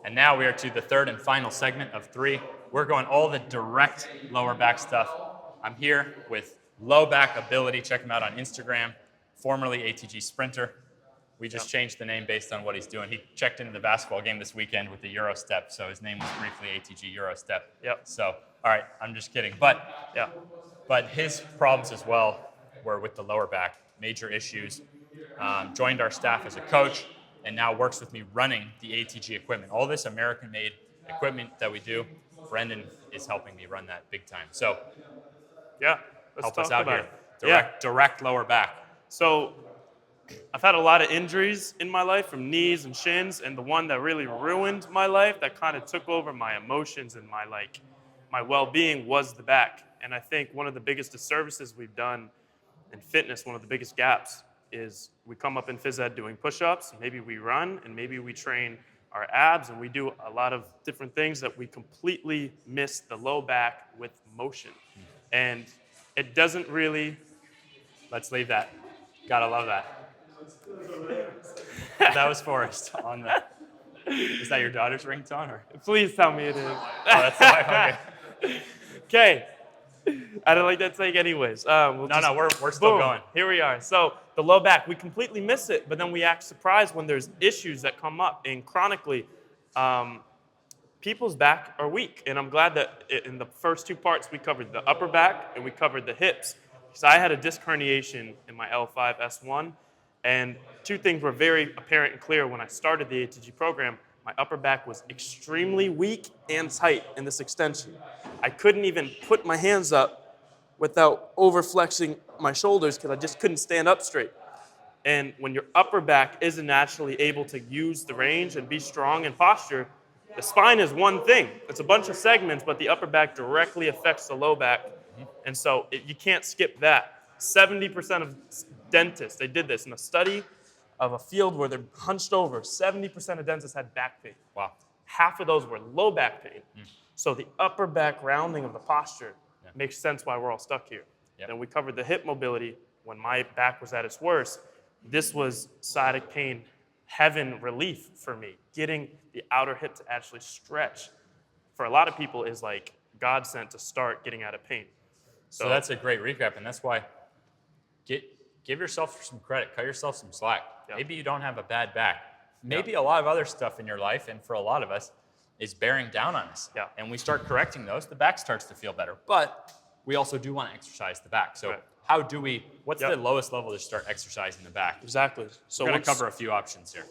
And now we are to the third and final segment of 3. We're going all the direct lower back stuff. I'm here with Low Back Ability. Check him out on Instagram, formerly ATG Sprinter. We just changed the name based on what he's doing. He checked into the basketball game this weekend with the Euro Step, so his name was briefly ATG Euro Step. Yep. So, all right, I'm just kidding. But his problems as well were with the lower back, major issues. Joined our staff as a coach, and now works with me running the ATG equipment. All this American-made equipment that we do, Brendan is helping me run that big time. So, help us out here. Direct lower back. So, I've had a lot of injuries in my life from knees and shins, and the one that really ruined my life, that kind of took over my emotions and my well-being, was the back. And I think one of the biggest disservices we've done in fitness, one of the biggest gaps, is we come up in phys ed doing push-ups, maybe we run, and maybe we train our abs, and we do a lot of different things that we completely miss the low back with motion. And it doesn't really... Let's leave that. Gotta love that. That was Forrest on the... Is that your daughter's ringtone? Or? Please tell me it is. Oh, that's the wife. Okay. I don't like that saying anyways. We're still going. Here we are. So the low back, we completely miss it, but then we act surprised when there's issues that come up. And chronically, people's back are weak. And I'm glad that in the first 2 parts, we covered the upper back and we covered the hips. Because I had a disc herniation in my L5, S1. And 2 things were very apparent and clear when I started the ATG program. My upper back was extremely weak and tight in this extension. I couldn't even put my hands up without overflexing my shoulders because I just couldn't stand up straight. And when your upper back isn't naturally able to use the range and be strong in posture, the spine is one thing. It's a bunch of segments, but the upper back directly affects the low back. And so you can't skip that. 70% of dentists, they did this in a study of a field where they're hunched over. 70% of dentists had back pain. Wow. Half of those were low back pain. So the upper back rounding of the posture makes sense why we're all stuck here. Then we covered the hip mobility. When my back was at its worst, this was sciatic pain, heaven relief for me. Getting the outer hip to actually stretch, for a lot of people, is like God sent to start getting out of pain. So that's a great recap, and that's why give yourself some credit, cut yourself some slack. Maybe you don't have a bad back. Maybe a lot of other stuff in your life, and for a lot of us, is bearing down on us. And we start correcting those, the back starts to feel better. But we also do want to exercise the back. So how do we, what's the lowest level to start exercising the back? Exactly. So we're going to cover a few options here.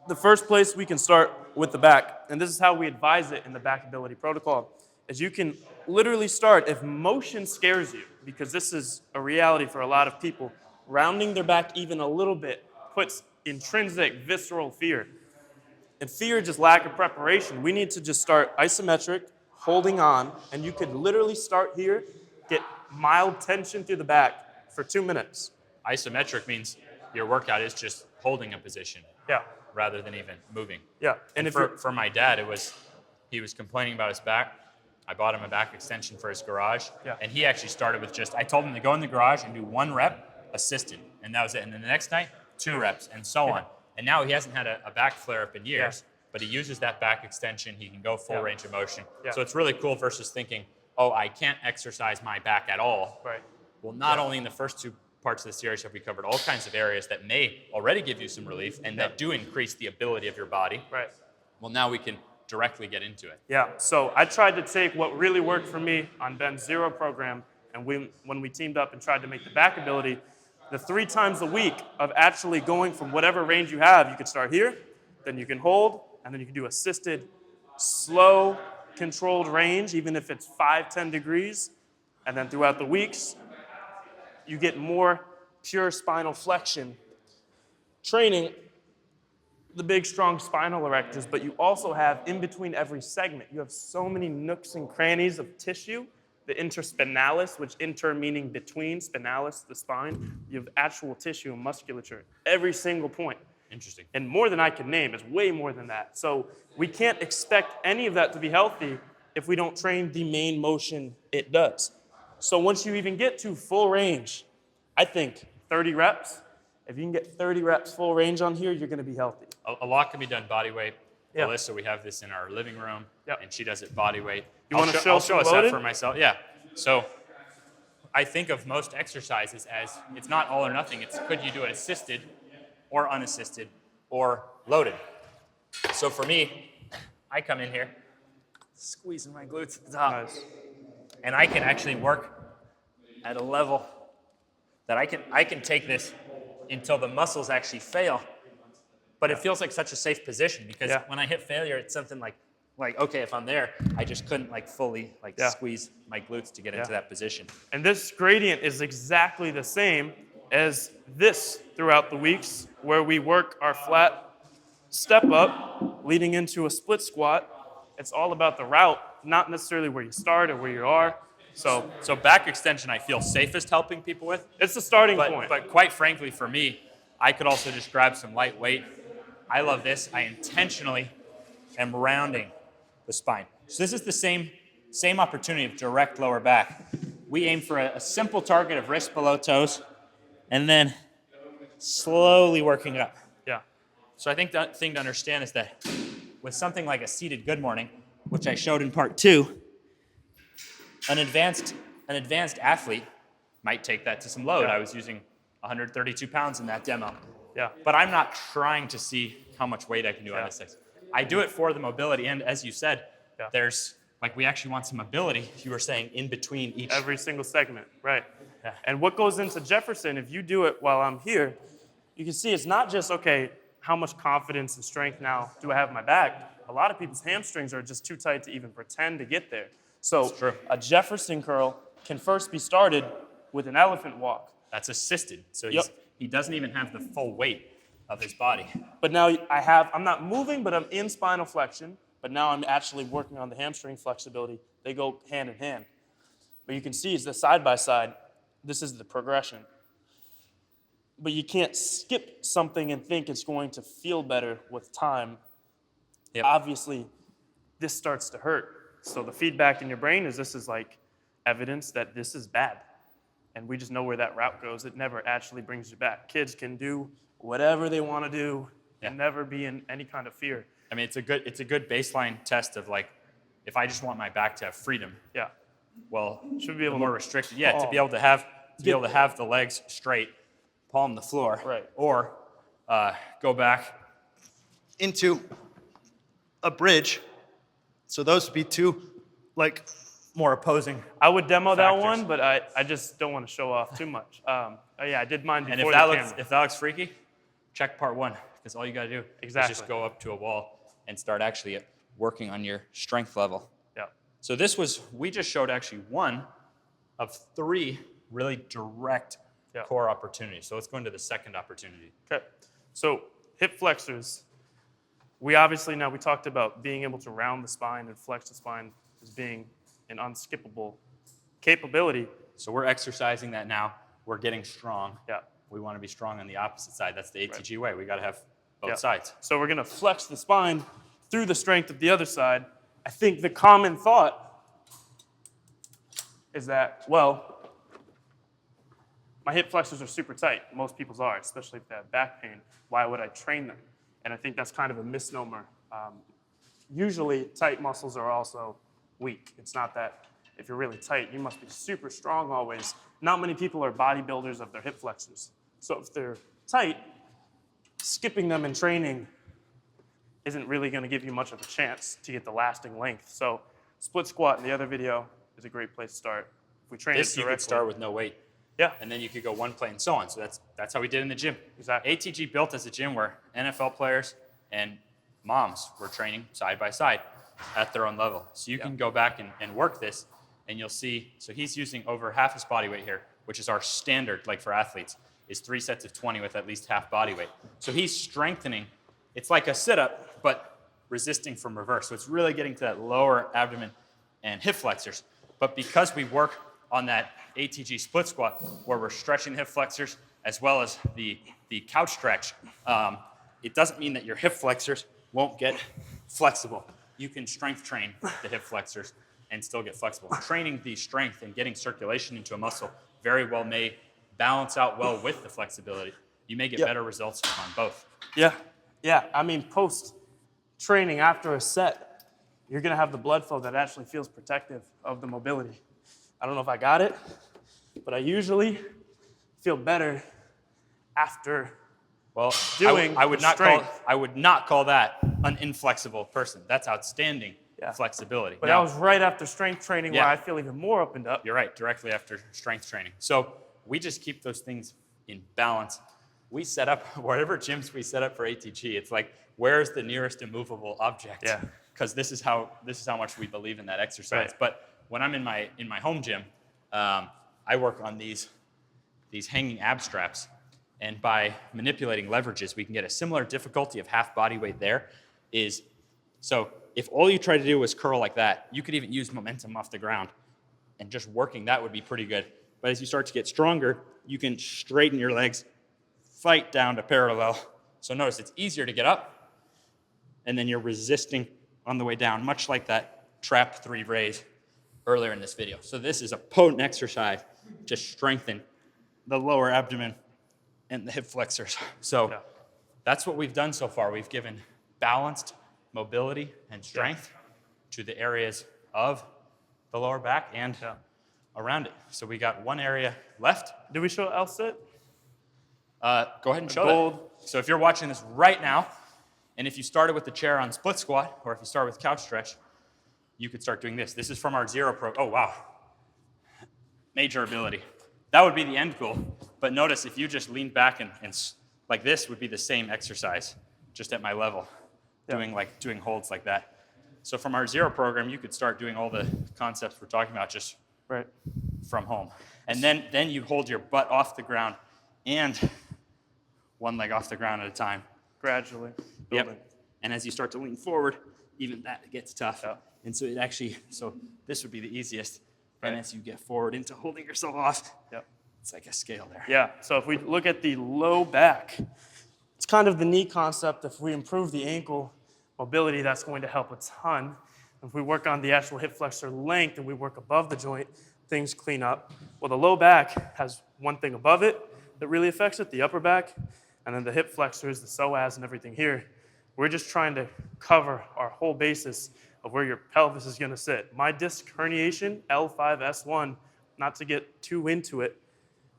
The first place we can start with the back, and this is how we advise it in the back ability protocol, is you can literally start, if motion scares you, because this is a reality for a lot of people, rounding their back even a little bit puts intrinsic visceral fear. And fear, just lack of preparation. We need to just start isometric, holding on, and you could literally start here, get mild tension through the back for 2 minutes. Isometric means your workout is just holding a position rather than even moving. And for my dad, he was complaining about his back. I bought him a back extension for his garage, and he actually started with I told him to go in the garage and do 1 rep assisted, and that was it. And then the next night, 2 reps, and so on. And now he hasn't had a back flare-up in years, but he uses that back extension. He can go full range of motion. So it's really cool versus thinking, oh, I can't exercise my back at all. Well, not only in the first 2 parts of the series have we covered all kinds of areas that may already give you some relief and that do increase the ability of your body. Well, now we can directly get into it. So I tried to take what really worked for me on Ben's Zero program, and when we teamed up and tried to make the back ability, the 3 times a week of actually going from whatever range you have, you could start here, then you can hold, and then you can do assisted, slow, controlled range, even if it's 5-10 degrees, and then throughout the weeks, you get more pure spinal flexion training the big, strong spinal erectors, but you also have, in between every segment, you have so many nooks and crannies of tissue, the interspinalis, which inter meaning between, spinalis, the spine. You have actual tissue and musculature at every single point. Interesting. And more than I can name, it's way more than that. So we can't expect any of that to be healthy if we don't train the main motion it does. So once you even get to full range, I think 30 reps, if you can get 30 reps full range on here, you're going to be healthy. A lot can be done body weight. Yeah. Alyssa, we have this in our living room, Yep. and she does it body weight. You wanna show I'll some show a set loaded? for myself. Yeah. So I think of most exercises as it's not all or nothing. It's could you do it assisted or unassisted or loaded. So for me, I come in here, squeezing my glutes at the top, Nice. and I can actually work at a level that I can take this until the muscles actually fail. But it feels like such a safe position because Yeah. when I hit failure, it's something like okay, if I'm there, I just couldn't like fully Yeah. squeeze my glutes to get into that position. And this gradient is exactly the same as this throughout the weeks, where we work our flat step up leading into a split squat. It's all about the route, not necessarily where you start or where you are. So So back extension, I feel safest helping people with. it's the starting point. But quite frankly, for me, I could also just grab some light weight. I love this. I intentionally am rounding the spine. So this is the same opportunity of direct lower back. We aim for a simple target of wrist below toes, and then slowly working up. Yeah. So I think the thing to understand is that with something like a seated good morning, which I showed in part 2, an advanced athlete might take that to some load. Yeah. I was using 132 pounds in that demo. Yeah. But I'm not trying to see how much weight I can do on this exercise. I do it for the mobility, and as you said, there's we actually want some mobility. You were saying in between each. Every single segment, right? Yeah. And what goes into Jefferson, if you do it while I'm here, you can see it's not just, okay, how much confidence and strength now do I have in my back? A lot of people's hamstrings are just too tight to even pretend to get there. So That's true. a Jefferson curl can first be started with an elephant walk. That's assisted, so Yep. he doesn't even have the full weight of his body. But now I'm not moving, but I'm in spinal flexion, but now I'm actually working on the hamstring flexibility. They go hand in hand. But you can see it's the side by side. This is the progression. But you can't skip something and think it's going to feel better with time. Yep. Obviously, this starts to hurt. So the feedback in your brain is this is like evidence that this is bad. And we just know where that route goes. It never actually brings you back. Kids can do whatever they want to do and never be in any kind of fear. I mean, it's a good baseline test of if I just want my back to have freedom. Yeah. Well, Should be able the more to restricted. palm. To be able to have the legs straight, palm the floor, Right. Or go back into a bridge. So those would be two, more opposing. I would demo Factors. that one, but I just don't want to show off too much. Yeah, I did mine before And if that looks freaky, check part 1, because all you got to do is Exactly. just go up to a wall and start actually working on your strength level. Yeah. So we just showed actually 1 of 3 really direct core opportunities. So let's go into the second opportunity. Okay. So hip flexors. We talked about being able to round the spine and flex the spine as being an unskippable capability. So we're exercising that now. We're getting strong. Yeah. We want to be strong on the opposite side. That's the ATG way. We got to have both Yeah. sides. So we're going to flex the spine through the strength of the other side. I think the common thought is that, well, my hip flexors are super tight. Most people's are, especially if they have back pain. Why would I train them? And I think that's kind of a misnomer. Usually, tight muscles are also weak. It's not that if you're really tight, you must be super strong always. Not many people are bodybuilders of their hip flexors. So if they're tight, skipping them in training isn't really going to give you much of a chance to get the lasting length. So split squat in the other video is a great place to start. If we train This it you directly, could start with no weight. Yeah, And then you could go one plate and so on. So that's how we did in the gym. Exactly. ATG built as a gym where NFL players and moms were training side by side at their own level. So you can go back and work this, and you'll see. So he's using over half his body weight here, which is our standard, for athletes, is 3 sets of 20 with at least half body weight. So he's strengthening. It's like a sit-up, but resisting from reverse. So it's really getting to that lower abdomen and hip flexors. But because we work on that ATG split squat where we're stretching the hip flexors as well as the couch stretch, it doesn't mean that your hip flexors won't get flexible. You can strength train the hip flexors and still get flexible. Training the strength and getting circulation into a muscle very well may balance out well with the flexibility. You may get better results on both. yeah. I mean, post training after a set, you're going to have the blood flow that actually feels protective of the mobility. I don't know if I got it, but I usually feel better after Well, doing I would the not strength. I would not call that an inflexible person. That's outstanding Yeah. flexibility. But Now, that was right after strength training where Yeah. I feel even more opened up. you're right, directly after strength training. So we just keep those things in balance. We set up whatever gyms we set up for ATG. It's like, where's the nearest immovable object? Yeah. Because this is how much we believe in that exercise. Right. But when I'm in my home gym, I work on these hanging ab straps, and by manipulating leverages, we can get a similar difficulty of half body weight there. So if all you try to do is curl like that, you could even use momentum off the ground, and just working that would be pretty good. But as you start to get stronger, you can straighten your legs, fight down to parallel. So notice it's easier to get up, and then you're resisting on the way down, much like that trap 3 raise earlier in this video. So this is a potent exercise to strengthen the lower abdomen and the hip flexors. So Yeah. that's what we've done so far. We've given balanced mobility and strength to the areas of the lower back and around it. So we got one area left. Did we show L sit? Go ahead and show gold. that. So if you're watching this right now, and if you started with the chair on split squat, or if you start with couch stretch, you could start doing this. This is from our zero pro. Oh, wow. Major ability. That would be the end goal. But notice if you just lean back and like this would be the same exercise, just at my level, doing holds like that. So from our zero program, you could start doing all the concepts we're talking about just Right. from home. And then you hold your butt off the ground and one leg off the ground at a time. Gradually. Yep. building. And as you start to lean forward, even that gets tough. Yeah. And so so this would be the easiest. Right. And as you get forward into holding yourself off, Yep. it's like a scale there. Yeah, so if we look at the low back, it's kind of the knee concept. If we improve the ankle mobility, that's going to help a ton. If we work on the actual hip flexor length and we work above the joint, things clean up. Well, the low back has one thing above it that really affects it, the upper back, and then the hip flexors, the psoas, and everything here. We're just trying to cover our whole basis of where your pelvis is going to sit. My disc herniation, L5S1, not to get too into it,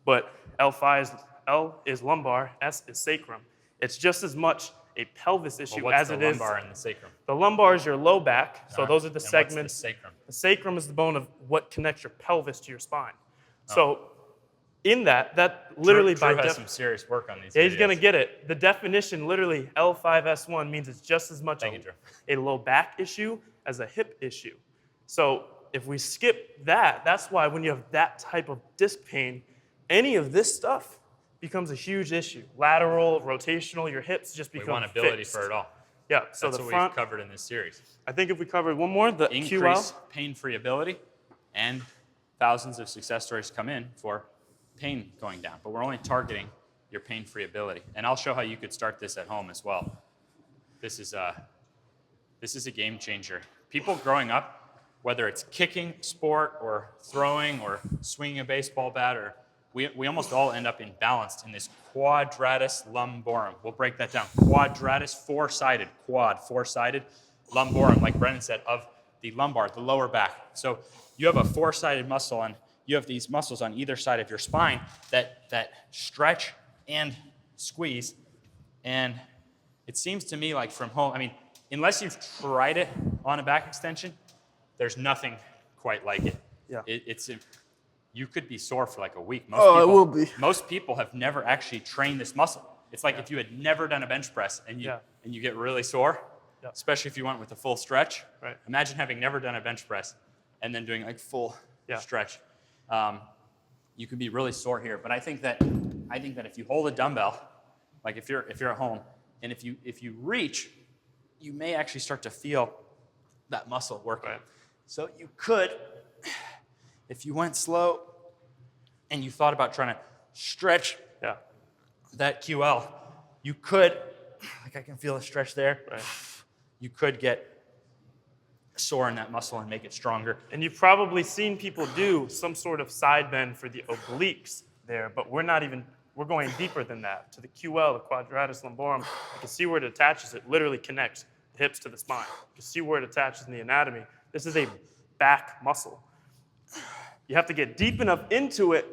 but L is lumbar, S is sacrum. It's just as much a pelvis issue Well, what's as the it is. lumbar and the sacrum? The lumbar is your low back, so those are the And segments. What's the sacrum? The sacrum is the bone of what connects your pelvis to your spine. So in that literally Drew by has some serious work on these. yeah, he's videos. gonna get it. The definition, literally, L5S1 means it's just as much Thank you, Drew. a low back issue as a hip issue. So if we skip that, that's why when you have that type of disc pain, any of this stuff becomes a huge issue. Lateral, rotational, your hips just We become want ability fixed. for it all. Yeah, so That's the what front, we've covered in this series. I think if we covered one more, the Increase QL. pain-free ability, and thousands of success stories come in for pain going down. But we're only targeting your pain-free ability. And I'll show how you could start this at home as well. This is a game changer. People growing up, whether it's kicking sport or throwing or swinging a baseball bat, or we almost all end up imbalanced in this quadratus lumborum. We'll break that down. Quadratus, four-sided, four-sided lumborum, like Brennan said, of the lumbar, the lower back. So you have a four-sided muscle, and you have these muscles on either side of your spine that stretch and squeeze. And it seems to me like from home, I mean, unless you've tried it on a back extension, there's nothing quite like it. Yeah. You could be sore for like a week. It will be. Most people have never actually trained this muscle. It's like if you had never done a bench press and you get really sore, especially if you went with a full stretch. Right. Imagine having never done a bench press and then doing like full stretch. You could be really sore here. But I think that if you hold a dumbbell, like if you're at home, and if you reach, you may actually start to feel that muscle working. Right. So you could, if you went slow and you thought about trying to stretch that QL, you could, like I can feel a stretch there, you could get sore in that muscle and make it stronger. And you've probably seen people do some sort of side bend for the obliques there, but we're going deeper than that. To the QL, the quadratus lumborum, you can see where it attaches. It literally connects hips to the spine. You can see where it attaches in the anatomy. This is a back muscle. You have to get deep enough into it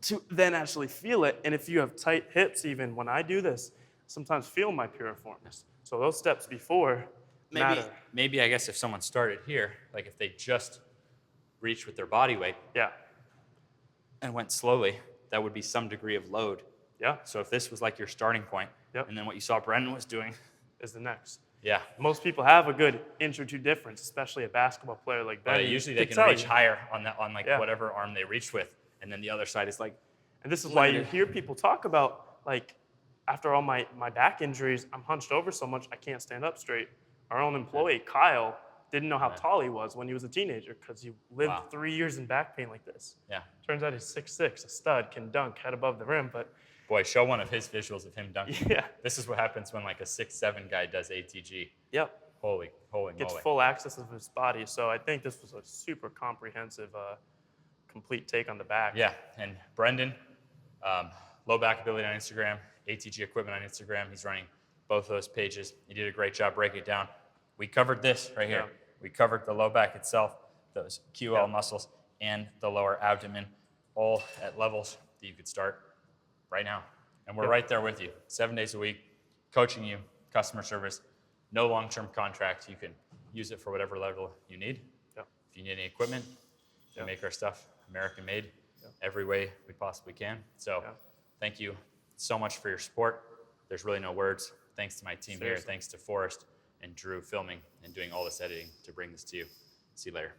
to then actually feel it. And if you have tight hips, even when I do this, I sometimes feel my piriformis. So those steps before matter. Maybe I guess if someone started here, like if they just reached with their body weight Yeah, and went slowly, that would be some degree of load. yeah, So if this was like your starting point, Yep. and then what you saw Brendan was doing, is the next. yeah. Most people have a good inch or two difference, especially a basketball player like But Ben. usually He they could can tell reach you. higher on that on like Yeah. whatever arm they reached with, and then the other side is like, And this is why you limited. hear people talk about, like, after all my back injuries, I'm hunched over so much I can't stand up straight. Our own employee, Kyle, didn't know how tall he was when he was a teenager because he lived Wow. 3 years in back pain like this. yeah. Turns out he's 6'6", a stud, can dunk, head above the rim, but Boy, show one of his visuals of him dunking. yeah, This is what happens when like a 6'7" guy does ATG. yep. Holy Gets moly. full access of his body. So I think this was a super comprehensive, complete take on the back. Yeah, and Brendan, low back ability on Instagram, ATG equipment on Instagram. He's running both those pages. He did a great job breaking it down. We covered this right here. Yeah. We covered the low back itself, those QL Yeah. muscles, and the lower abdomen, all at levels that you could start right now. And we're Yeah. right there with you, 7 days a week, coaching you, customer service, no long-term contract. You can use it for whatever level you need. Yeah. If you need any equipment, we Yeah. make our stuff American-made Yeah. every way we possibly can. So Yeah. thank you so much for your support. There's really no words. Thanks to my team here. Seriously. Thanks to Forrest and Drew filming and doing all this editing to bring this to you. See you later.